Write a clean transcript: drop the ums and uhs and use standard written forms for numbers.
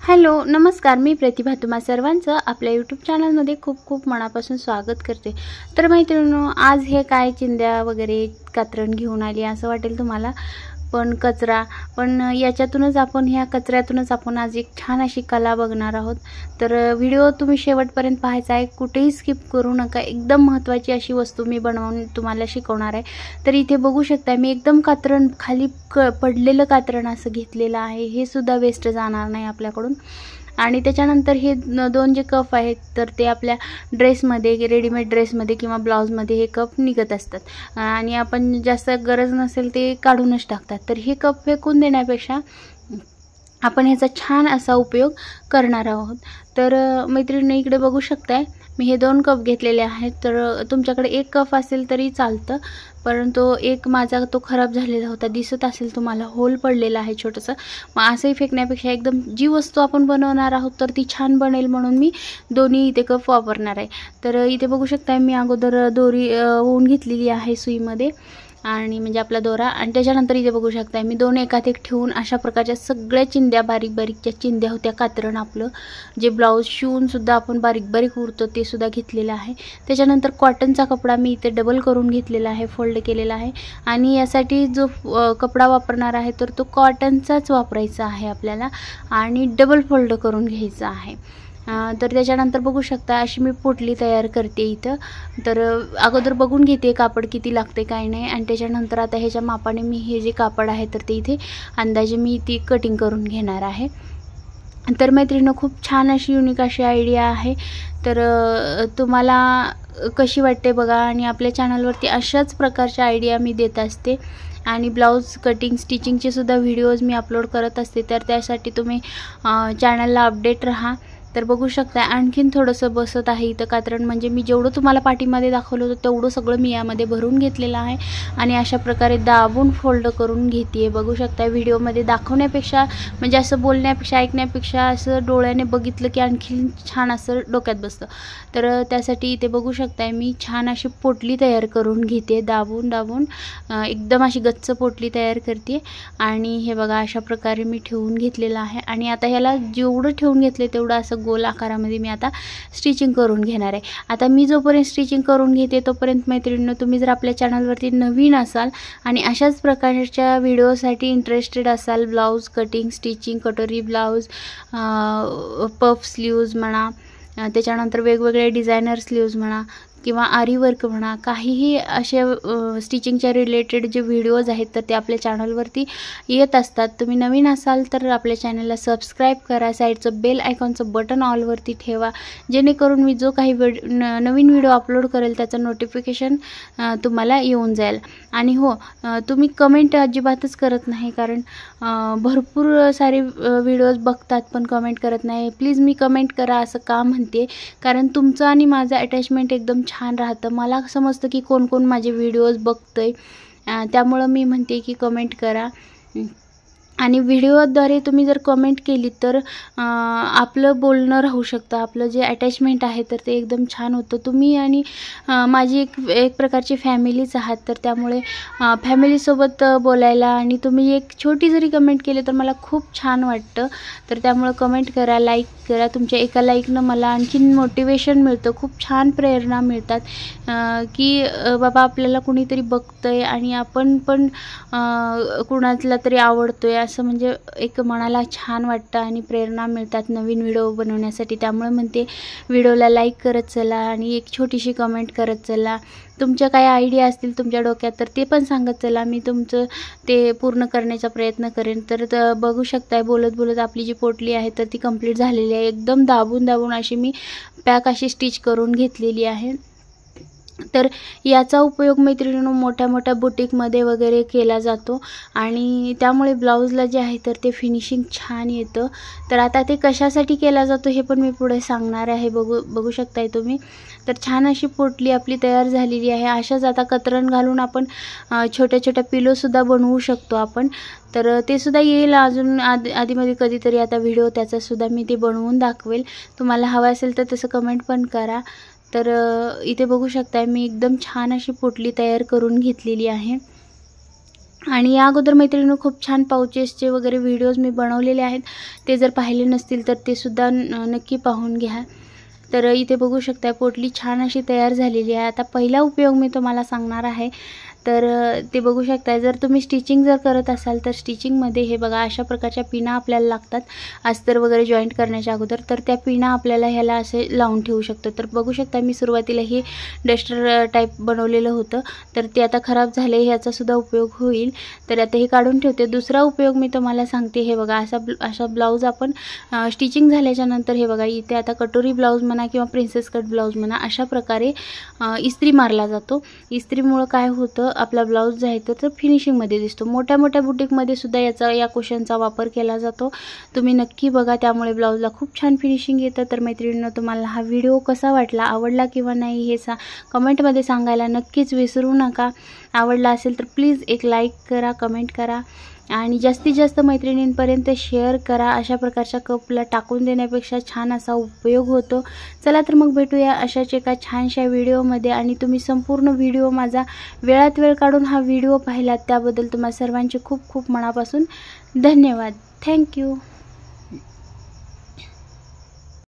Hello नमस्कार, मी प्रतिभा तुम्हा सर्वांचं आपल्या यूट्यूब चॅनलमध्ये खूप खूप मनापासून स्वागत करते। तर मैत्रिणींनो, आज हे काय चिंध्या वगैरे कात्रण घेऊन आली असं वाटेल तुम्हाला, पण कचरा पण याच्यातूनच आपण ह्या कचऱ्यातूनच आपण आज एक छान अशी कला बघणार आहोत। तर व्हिडिओ तुम्ही शेवटपर्यंत पाहायचा आहे, कुठेही स्किप करू नका। एकदम महत्त्वाची अशी वस्तू मी बनवून तुम्हाला शिकवणार आहे। तर इथे बघू शकता मी एकदम कात्रण खाली पडलेलं कात्रण असं घेतलेलं आहे, हे सुद्धा वेस्ट जाणार नाही आपल्याकडून। आणि त्याच्यानंतर हे दोन जे कप आहेत तर ते आपल्या ड्रेसमध्ये, रेडीमेड ड्रेसमध्ये किंवा ब्लाउजमध्ये हे कप निघत असतात आणि आपण जास्त गरज नसेल ते काढूनच टाकतात। तर हे कप फेकून देण्यापेक्षा आपण ह्याचा छान असा उपयोग करणार आहोत। तर मैत्रिणी इकडे बघू शकताय मी हे दोन कप घेतलेले आहेत। तर तुमच्याकडे एक कप असेल तरी चालतं, परंतु एक माझा तो खराब झालेला होता, दिसत असेल तुम्हाला होल पडलेला आहे छोटंसं। मग असंही फेकण्यापेक्षा एकदम जी वस्तू आपण बनवणार आहोत तर ती छान बनेल म्हणून मी दोन्ही इथे कप वापरणार आहे। तर इथे बघू शकता मी अगोदर दोरी ओवून घेतलेली आहे सुईमध्ये, आणि म्हणजे आपला दोरा, आणि त्याच्यानंतर इथे बघू शकता मी दोन एकात एक ठेवून अशा प्रकारच्या सगळ्या चिंध्या, बारीक बारीक ज्या चिंध्या होत्या कात्रण आपलं जे ब्लाऊज शिवून सुद्धा आपण बारीक बारीक उरतो ते सुद्धा घेतलेलं आहे। त्याच्यानंतर कॉटनचा कपडा मी इथे डबल करून घेतलेला आहे, फोल्ड केलेला आहे, आणि यासाठी जो कपडा वापरणार आहे तर तो कॉटनचाच वापरायचा आहे आपल्याला, आणि डबल फोल्ड करून घ्यायचा आहे। तर त्याच्यानंतर बघू शकता अशी मी पोटली तयार करते इथं। तर अगोदर बघून घेते कापड किती लागते काय नाही, आणि त्याच्यानंतर आता ह्याच्या मापाने मी हे जे कापड आहे तर ते इथे अंदाजे मी ती कटिंग करून घेणार आहे। तर मैत्रिणींनो, खूप छान अशी युनिक अशी आयडिया आहे। तर तुम्हाला कशी वाटते बघा, आणि आपल्या चॅनलवरती अशाच प्रकारच्या आयडिया मी देत असते, आणि ब्लाऊज कटिंग स्टिचिंगचे सुद्धा व्हिडिओज मी अपलोड करत असते। तर त्यासाठी तुम्ही चॅनलला अपडेट राहा। तर बघू शकता आणखीन थोडंसं बसत आहे इथं कात्रण, म्हणजे मी जेवढं तुम्हाला पाठीमध्ये दाखवलं होतं तेवढं सगळं मी यामध्ये भरून घेतलेलं आहे, आणि अशा प्रकारे दाबून फोल्ड करून घेते। बघू शकता व्हिडिओमध्ये दाखवण्यापेक्षा, म्हणजे असं बोलण्यापेक्षा ऐकण्यापेक्षा असं डोळ्याने बघितलं की आणखीन छान असं डोक्यात बसतं। तर त्यासाठी इथे बघू शकता मी छान अशी पोटली तयार करून घेते, दाबून दाबून एकदम अशी गच्च पोटली तयार करते। आणि हे बघा अशा प्रकारे मी ठेवून घेतलेलं आहे, आणि आता ह्याला जेवढं ठेवून घेतले तेवढं असं गोल आकारामध्ये मी आता स्टिचिंग करून घेणार आहे। आता मी जोपर्यंत स्टिचिंग करून घेते तोपर्यंत मैत्रिणींनो, तुम्ही जर आपल्या चॅनलवरती नवीन असाल आणि अशाच प्रकारच्या व्हिडिओसाठी इंटरेस्टेड असाल, ब्लाऊज कटिंग, स्टिचिंग, कटोरी ब्लाऊज, पफ स्लीव्ज म्हणा, त्याच्यानंतर वेगवेगळे डिझायनर स्लीव्ज म्हणा, किंवा आरी वर्क म्हणा, काहीही असे स्टिचिंगच्या रिलेटेड जे व्हिडिओज आहेत तर ते आपल्या चॅनलवरती येत असतात। तुम्ही नवीन असाल तर आपल्या चॅनलला सबस्क्राईब करा, साईडचं बेल आयकॉनचं बटन ऑलवरती ठेवा, जेणेकरून मी जो काही नवीन व्हिडिओ अपलोड करेल त्याचं नोटिफिकेशन तुम्हाला येऊन जाईल। आणि हो, तुम्ही कमेंट अजिबातच करत नाही, कारण भरपूर सारे व्हिडिओज बघतात पण कमेंट करत नाही। प्लीज मी कमेंट करा असं का म्हणते, कारण तुमचं आणि माझं अटॅचमेंट एकदम छान राहतं। मला समजतं की कोण कोण माझे व्हिडिओज बघतंय, त्यामुळं मी म्हणते की कमेंट करा। आणि व्हिडिओद्वारे तुम्ही जर कमेंट केली तर आपलं बोलणं राहू शकतं, आपलं जे अटॅचमेंट आहे तर ते एकदम छान होतं। तुम्ही आणि माझी एक प्रकारची फॅमिलीच आहात, तर त्यामुळे फॅमिलीसोबत बोलायला आणि तुम्ही एक छोटी जरी कमेंट केली तर मला खूप छान वाटतं। तर त्यामुळे कमेंट करा, लाईक करा। तुमच्या एका लाईकनं मला आणखीन मोटिवेशन मिळतं, खूप छान प्रेरणा मिळतात की बाबा आपल्याला कुणीतरी बघतंय आणि आपण पण कुणाला तरी आवडतोय, असं म्हणजे एक मनाला छान वाटतं आणि प्रेरणा मिळतात नवीन व्हिडिओ बनवण्यासाठी। त्यामुळे म्हणते व्हिडिओला लाईक करत चला आणि एक छोटीशी कमेंट करत चला। तुमच्या काही आयडिया असतील तुमच्या डोक्यात तर ते पण सांगत चला, मी तुमचं ते पूर्ण करण्याचा प्रयत्न करेन। तर बघू शकताय बोलत बोलत आपली जी पोटली आहे तर ती कंप्लीट झालेली आहे। एकदम दाबून दाबून अशी मी पॅक अशी स्टिच करून घेतलेली आहे। तर याचा उपयोग मैत्रिणींनो मोठ्या मोठ्या बुटीकमध्ये वगैरे केला जातो, आणि त्यामुळे ब्लाऊजला जे आहे तर ते फिनिशिंग छान येतं। तर आता ते कशासाठी केला जातो हे पण मी पुढे सांगणार आहे, बघू शकताय तुम्ही। तर छान अशी पोटली आपली तयार झालेली आहे। अशाच आता कतरण घालून आपण छोट्या छोट्या पिलोसुद्धा बनवू शकतो आपण, तर ते सुद्धा येईल अजून आधीमध्ये कधीतरी आता व्हिडिओ त्याचासुद्धा मी ते बनवून दाखवेल। तुम्हाला हवं असेल तर तसं कमेंट पण करा। तर इथे बघू शकताय मी एकदम छान अशी पोटली तयार करून घेतलेली आहे। आणि या अगोदर मैत्रिणींनो खूप छान पाउचेसचे वगैरे व्हिडिओज मी बनवलेले आहेत, ते जर पाहिले नसतील तर ते सुद्धा नक्की पाहून घ्या। तर इथे बघू शकता पोटली छान अशी तयार झालेली आहे। आता पहिला उपयोग मी तुम्हाला सांगणार आहे, तर ते बघू शकता। जर तुम्ही स्टिचिंग जर करत असाल तर स्टिचिंगमध्ये हे बघा अशा प्रकारच्या पिना आपल्याला लागतात अस्तर वगैरे जॉईंट करण्याच्या अगोदर, तर त्या पिना आपल्याला ह्याला असे लावून ठेवू शकतो। तर बघू शकता मी सुरुवातीला हे डस्टर टाईप बनवलेलं होतं, तर ते आता खराब झाले, ह्याचा सुद्धा उपयोग होईल, तर आता हे काढून ठेवते। दुसरा उपयोग मी तुम्हाला सांगते, हे बघा असा ब्लाऊज आपण स्टिचिंग झाल्याच्या नंतर हे बघा इथे आता कटोरी ब्लाऊज म्हणा किंवा प्रिन्सेस कट ब्लाऊज म्हणा, अशा प्रकारे इस्त्री मारला जातो। इस्त्रीमुळे काय होतं, आपला ब्लाऊज जो आहे तो फिनिशिंगमध्ये दिसतो। मोठ्या मोठ्या बुटीकमध्ये सुद्धा या कुशनचा वापर केला जातो, तुम्ही नक्की बघा, त्यामुळे ब्लाऊजला खूप छान फिनिशिंग येतं। तर मैत्रिणींनो, तुम्हाला हा व्हिडिओ कसा वाटला, आवडला किंवा नाही हे कमेंटमध्ये सांगायला नक्कीच विसरू नका। आवडला असेल तर प्लीज एक लाईक करा, कमेंट करा आणि जास्तीत जास्त मैत्रिणींपर्यंत शेअर करा। अशा प्रकारच्या कपला टाकून देण्यापेक्षा छान असा उपयोग होतो। चला तर मग भेटूया अशाच एका छानशा व्हिडिओमध्ये, आणि तुम्ही संपूर्ण व्हिडिओ माझा वेळात वेळ काढून हा व्हिडिओ पाहिलात त्याबद्दल तुम्हा सर्वांचे खूप खूप मनापासून धन्यवाद। थँक्यू।